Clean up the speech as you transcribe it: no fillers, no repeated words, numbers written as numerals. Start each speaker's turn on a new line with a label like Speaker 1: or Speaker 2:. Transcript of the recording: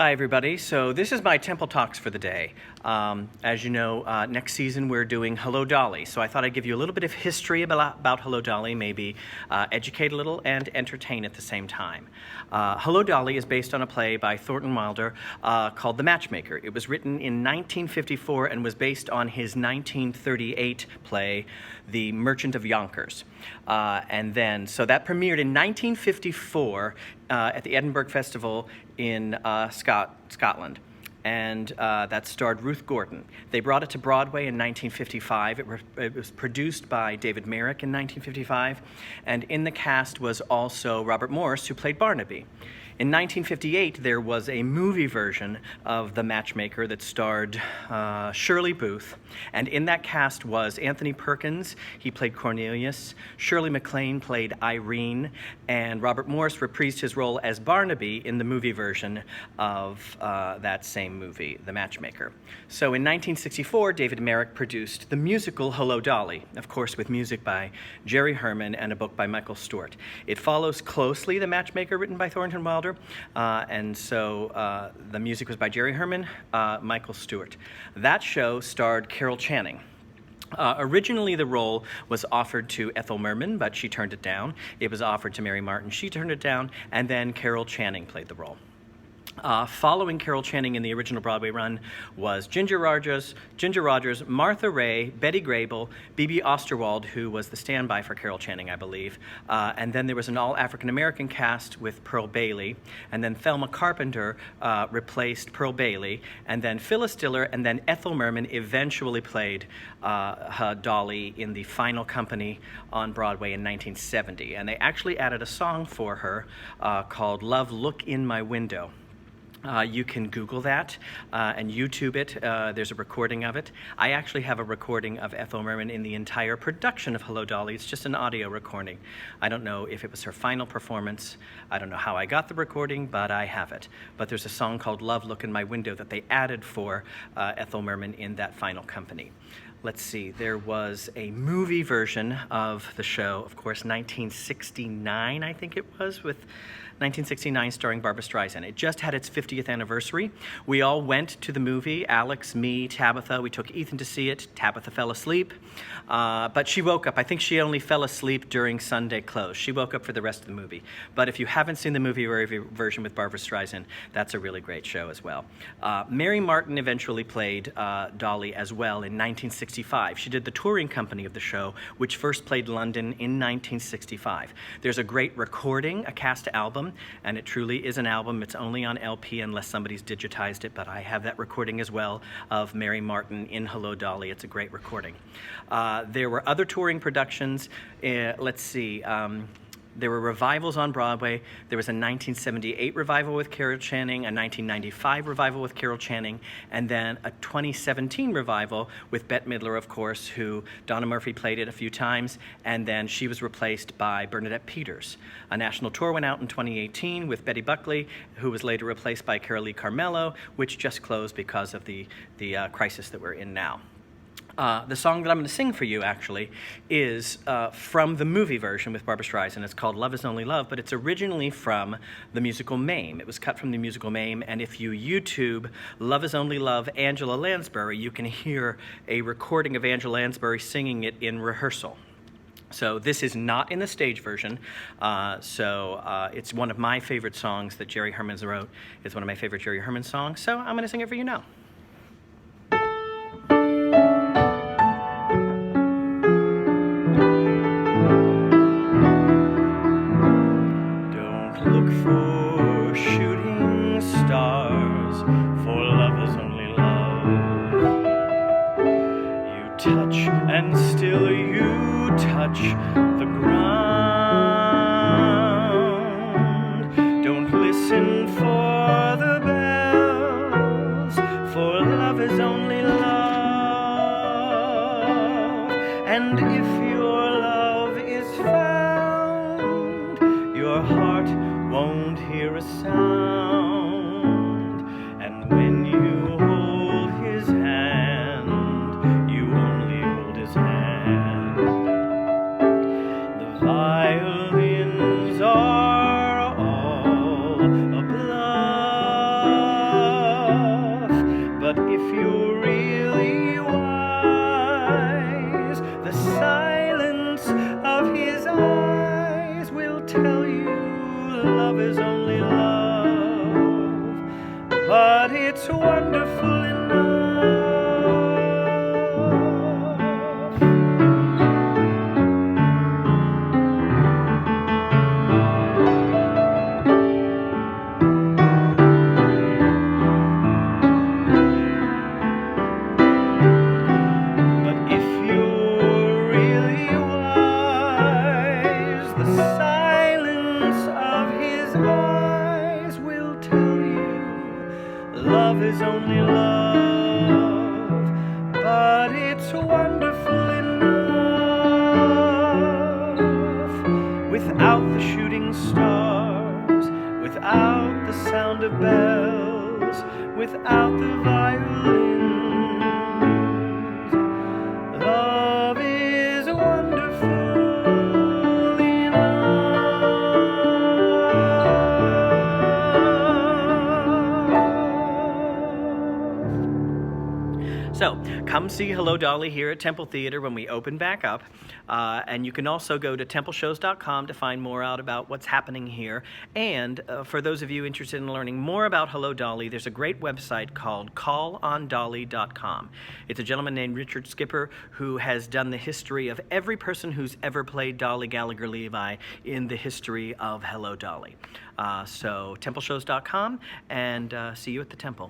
Speaker 1: Hi, everybody. So this is my Temple Talks for the day. As you know, next season we're doing Hello, Dolly. So I thought I'd give you a little bit of history about Hello, Dolly, maybe educate a little and entertain at the same time. Hello, Dolly is based on a play by Thornton Wilder called The Matchmaker. It was written in 1954 and was based on his 1938 play, The Merchant of Yonkers. So that premiered in 1954 at the Edinburgh Festival in Scotland, and that starred Ruth Gordon. They brought it to Broadway in 1955. It was produced by David Merrick in 1955, and in the cast was also Robert Morris, who played Barnaby. In 1958, there was a movie version of The Matchmaker that starred Shirley Booth, and in that cast was Anthony Perkins. He played Cornelius. Shirley MacLaine played Irene, and Robert Morris reprised his role as Barnaby in the movie version of that same movie, The Matchmaker. So in 1964, David Merrick produced the musical Hello, Dolly, of course with music by Jerry Herman and a book by Michael Stewart. It follows closely The Matchmaker, written by Thornton Wilder, and so the music was by Jerry Herman, Michael Stewart. That show starred Carol Channing. Originally, the role was offered to Ethel Merman, but she turned it down. It was offered to Mary Martin. She turned it down, and then Carol Channing played the role. Following Carol Channing in the original Broadway run was Ginger Rogers, Martha Ray, Betty Grable, B.B. Osterwald, who was the standby for Carol Channing, I believe. And then there was an all-African-American cast with Pearl Bailey. And then Thelma Carpenter replaced Pearl Bailey. And then Phyllis Diller and then Ethel Merman eventually played Dolly in the final company on Broadway in 1970. And they actually added a song for her called Love, Look in My Window. You can Google that and YouTube it. There's a recording of it. I actually have a recording of Ethel Merman in the entire production of Hello, Dolly. It's just an audio recording. I don't know if it was her final performance. I don't know how I got the recording, but I have it. But there's a song called Love, Look in My Window that they added for Ethel Merman in that final company. Let's see, there was a movie version of the show, of course, 1969, I think it was, with 1969 starring Barbra Streisand. It just had its 50th anniversary. We all went to the movie, Alex, me, Tabitha. We took Ethan to see it. Tabitha fell asleep, but she woke up. I think she only fell asleep during Sunday close. She woke up for the rest of the movie. But if you haven't seen the movie version with Barbra Streisand, that's a really great show as well. Mary Martin eventually played Dolly as well in 1965. She did the touring company of the show, which first played London in 1965. There's a great recording, a cast album, and it truly is an album. It's only on LP unless somebody's digitized it, but I have that recording as well of Mary Martin in Hello, Dolly. It's a great recording. There were other touring productions. Let's see. There were revivals on Broadway. There was a 1978 revival with Carol Channing, a 1995 revival with Carol Channing, and then a 2017 revival with Bette Midler, of course, who Donna Murphy played it a few times, and then she was replaced by Bernadette Peters. A national tour went out in 2018 with Betty Buckley, who was later replaced by Carolee Carmello, which just closed because of the crisis that we're in now. The song that I'm going to sing for you, actually, is from the movie version with Barbra Streisand. It's called Love is Only Love, but it's originally from the musical Mame. It was cut from the musical Mame, and if you YouTube Love is Only Love, Angela Lansbury, you can hear a recording of Angela Lansbury singing it in rehearsal. So this is not in the stage version, it's one of my favorite songs that Jerry Herman wrote. It's one of my favorite Jerry Herman songs, so I'm going to sing it for you now. Look for shooting stars, for love is only love. You touch and still you touch the ground. Don't listen for the bells, for love is only love. And if your love is found, your heart won't hear a sound, and when you hold his hand, you only hold his hand. The violins are all a-blow. it's wonderful enough. But if you're really wise, the silence of his eyes will tell you love is only love, but it's wonderful enough. Without the shooting stars, without the sound of bells, without the violins, love is wonderful enough. So, come see Hello Dolly here at Temple Theater when we open back up. And you can also go to templeshows.com to find more out about what's happening here. And for those of you interested in learning more about Hello Dolly, there's a great website called callondolly.com. It's a gentleman named Richard Skipper who has done the history of every person who's ever played Dolly Gallagher Levi in the history of Hello Dolly. So templeshows.com, and see you at the temple.